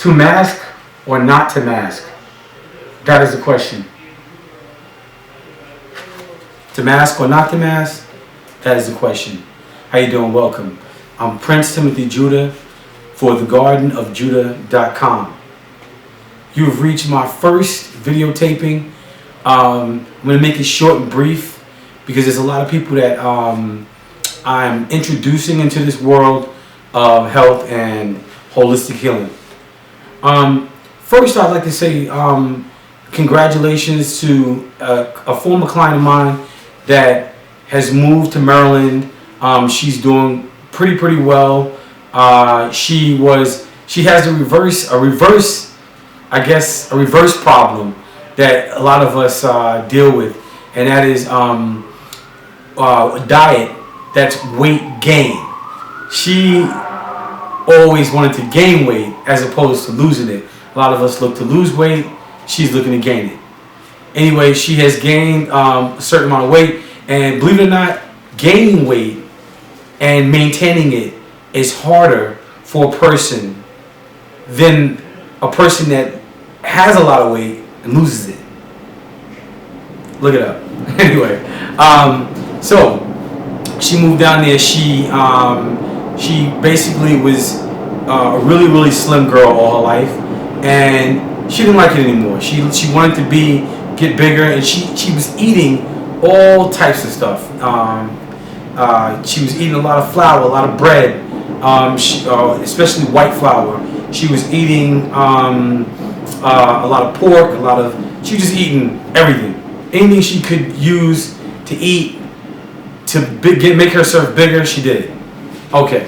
To mask or not to mask? That is the question. To mask or not to mask? That is the question. How you doing? Welcome. I'm Prince Timothy Judah for thegardenofjudah.com. You've reached my first videotaping. I'm going to make it short and brief because there's a lot of people that I'm introducing into this world of health and holistic healing. First, I'd like to say congratulations to a former client of mine that has moved to Maryland. She's doing pretty well. She has a reverse problem that a lot of us deal with, and that is a diet that's weight gain. She always wanted to gain weight as opposed to losing it. A lot of us look to lose weight. She's looking to gain it. Anyway, she has gained a certain amount of weight, and believe it or not, gaining weight and maintaining it is harder for a person than a person that has a lot of weight and loses it. Look it up. Anyway, so she moved down there. She basically was a really slim girl all her life, and she didn't like it anymore. She wanted to get bigger, and she was eating all types of stuff. She was eating a lot of flour, a lot of bread, especially white flour. She was eating a lot of pork, she was just eating everything. Anything she could use to eat to make herself bigger, she did it. Okay,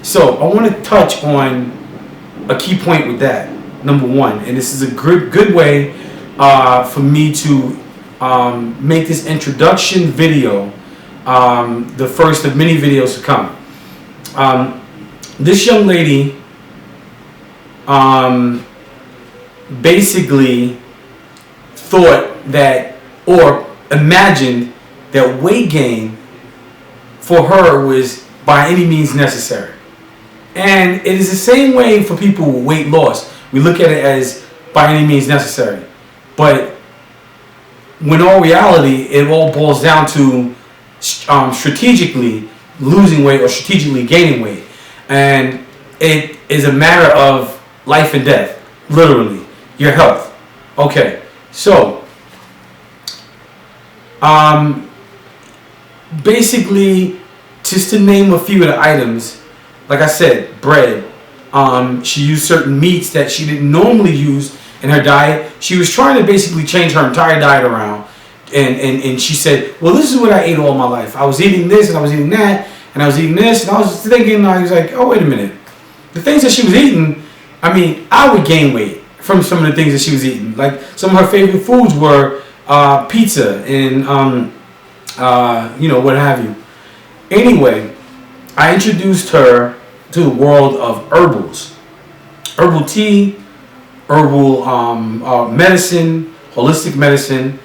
so I want to touch on a key point with that. Number one, and this is a good way for me to make this introduction video the first of many videos to come. This young lady basically thought that, or imagined that weight gain for her was by any means necessary. And it is the same way for people with weight loss. We look at it as by any means necessary. But when all reality, it all boils down to strategically losing weight or strategically gaining weight. And it is a matter of life and death, literally, your health. Okay, so basically, just to name a few of the items, like I said, bread. She used certain meats that she didn't normally use in her diet. She was trying to basically change her entire diet around. And she said, well, this is what I ate all my life. I was eating this and I was eating that and I was eating this. And I was thinking, I was like, oh, wait a minute. The things that she was eating, I mean, I would gain weight from some of the things that she was eating. Like some of her favorite foods were pizza and, what have you. Anyway, I introduced her to the world of herbals, herbal tea, herbal medicine, holistic medicine,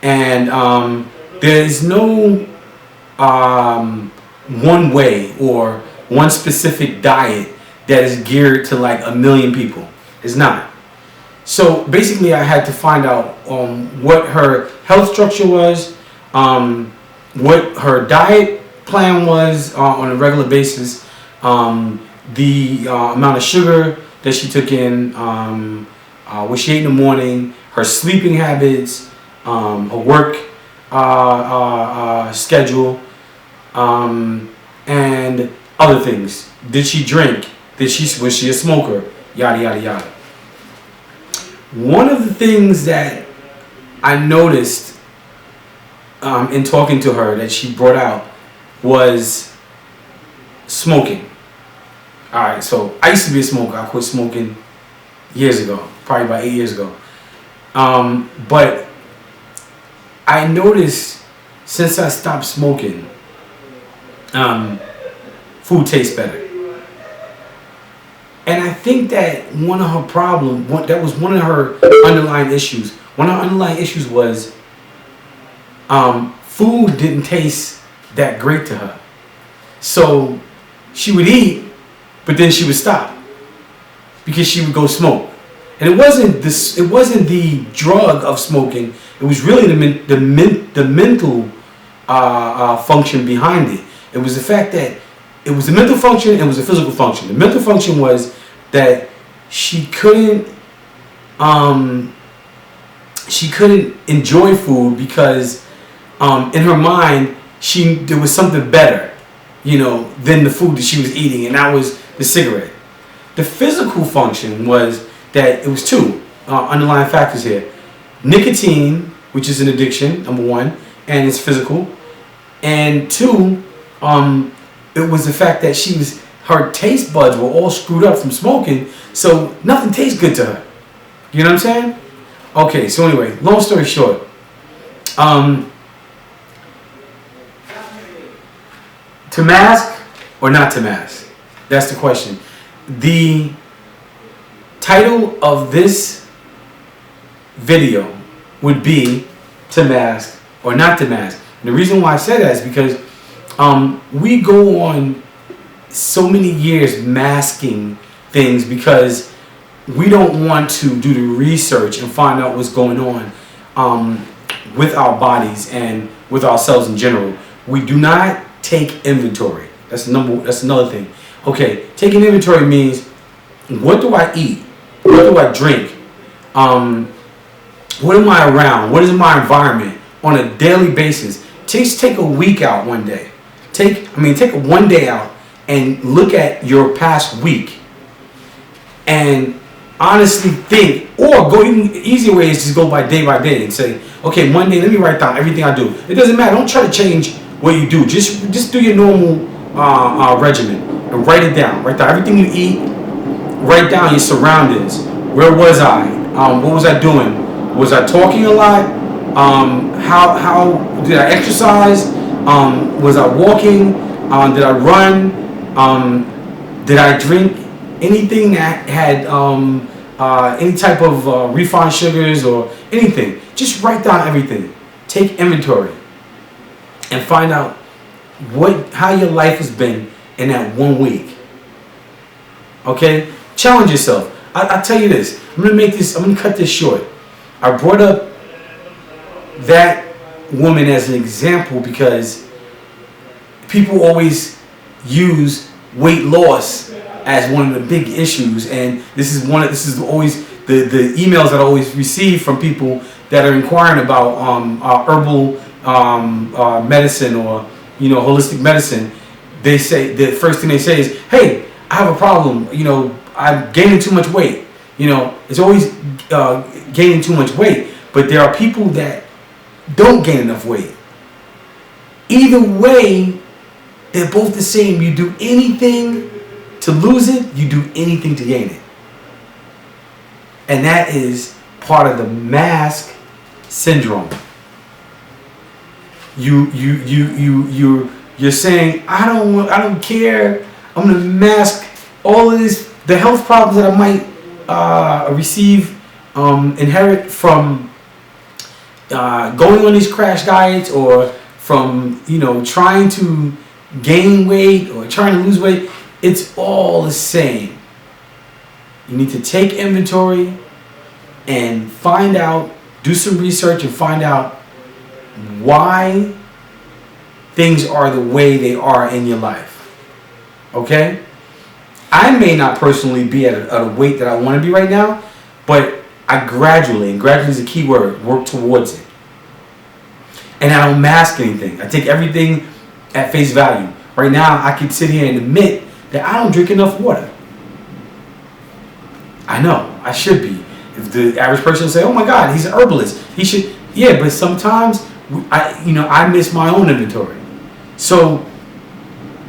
and there is no one way or one specific diet that is geared to like a million people. It's not. So basically, I had to find out what her health structure was, what her diet plan was on a regular basis, the amount of sugar that she took in, what she ate in the morning, her sleeping habits, her work schedule, and other things. Did she drink? Was she a smoker? Yada yada yada. One of the things that I noticed in talking to her that she brought out was smoking. Alright, so I used to be a smoker. I quit smoking years ago, probably about 8 years ago. But I noticed since I stopped smoking, food tastes better. And I think that one of her that was one of her underlying issues. One of her underlying issues was food didn't taste that great to her. So she would eat, but then she would stop. because she would go smoke. And it wasn't this. It wasn't the drug of smoking. It was really the mental function behind it. It was the fact that it was the mental function and it was the physical function. The mental function was that she couldn't enjoy food because in her mind there was something better, than the food that she was eating, and that was the cigarette. The physical function was that it was two underlying factors here: nicotine, which is an addiction, number one, and it's physical, and two, it was the fact that her taste buds were all screwed up from smoking, so nothing tastes good to her. You know what I'm saying? Okay, so anyway, long story short, to mask or not to mask? That's the question. The title of this video would be to mask or not to mask. And the reason why I said that is because we go on so many years masking things because we don't want to do the research and find out what's going on with our bodies and with ourselves in general. We do not take inventory. That's another thing. Okay, taking inventory means, what do I eat? What do I drink? What am I around? What is my environment on a daily basis? Take a week out one day. Take one day out and look at your past week and honestly think, or go even easier way is just go by day and say, okay, Monday, let me write down everything I do. It doesn't matter. Don't try to change what you do. Just do your normal regimen and write it down. Write down everything you eat. Write down your surroundings. Where was I? What was I doing? Was I talking a lot? How did I exercise? Was I walking? Did I run? Did I drink anything that had any type of refined sugars or anything? Just write down everything. Take inventory and find out how your life has been in that 1 week. Okay? Challenge yourself. I'll tell you this. I'm gonna cut this short. I brought up that woman as an example because people always use weight loss as one of the big issues, and this is always the emails that I always receive from people that are inquiring about herbal medicine or holistic medicine. They say the first thing they say is, "Hey, I have a problem. I'm gaining too much weight." It's always gaining too much weight, but there are people that don't gain enough weight. Either way, they're both the same. You do anything to lose it, you do anything to gain it. And that is part of the mask syndrome. You're saying, I don't care. I'm gonna mask all of this, the health problems that I might inherit from going on these crash diets, or from trying to gain weight or trying to lose weight. It's all the same. You need to take inventory and find out, do some research and find out why things are the way they are in your life. Okay? I may not personally be at a weight that I want to be right now, but I gradually, and gradually is a key word, work towards it. And I don't mask anything. I take everything at face value. Right now, I can sit here and admit that I don't drink enough water. I know, I should be. If the average person say, "Oh my God, he's an herbalist," he should. Yeah, but sometimes I miss my own inventory. So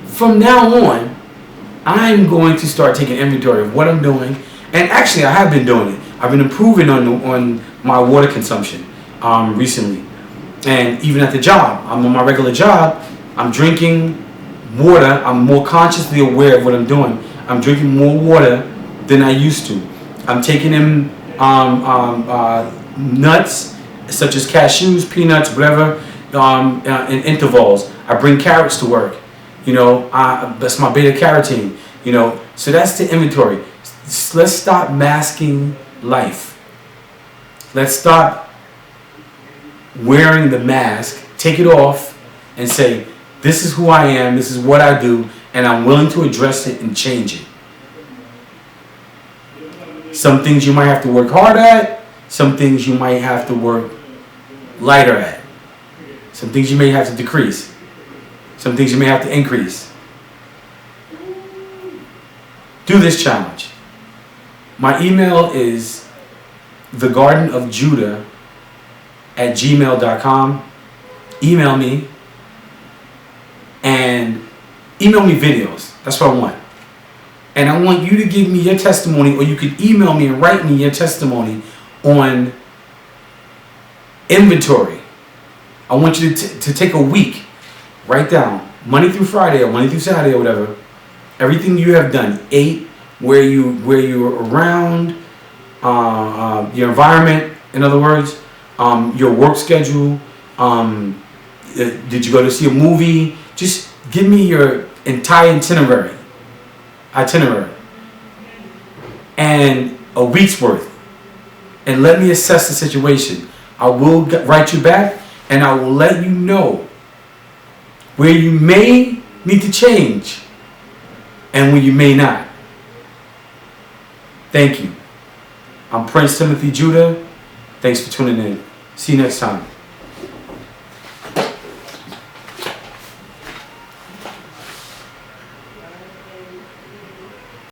from now on, I'm going to start taking inventory of what I'm doing. And actually, I have been doing it. I've been improving on my water consumption recently. And even at the job, I'm on my regular job, I'm drinking water. I'm more consciously aware of what I'm doing. I'm drinking more water than I used to. I'm taking in nuts such as cashews, peanuts, whatever, in intervals. I bring carrots to work. That's my beta carotene. So that's the inventory. let's stop masking life. Let's stop wearing the mask. Take it off and say, this is who I am, this is what I do, and I'm willing to address it and change it. Some things you might have to work hard at, some things you might have to work lighter at. Some things you may have to decrease. Some things you may have to increase. Do this challenge. My email is thegardenofjudah@gmail.com. Email me. And email me videos. That's what I want. And I want you to give me your testimony, or you could email me and write me your testimony on inventory. I want you to take a week, write down Monday through Friday or Monday through Saturday or whatever, everything you have done, ate, where you were around, your environment, in other words, your work schedule, did you go to see a movie? Just give me your entire itinerary, and a week's worth, and let me assess the situation. I will write you back, and I will let you know where you may need to change and where you may not. Thank you. I'm Prince Timothy Judah. Thanks for tuning in. See you next time.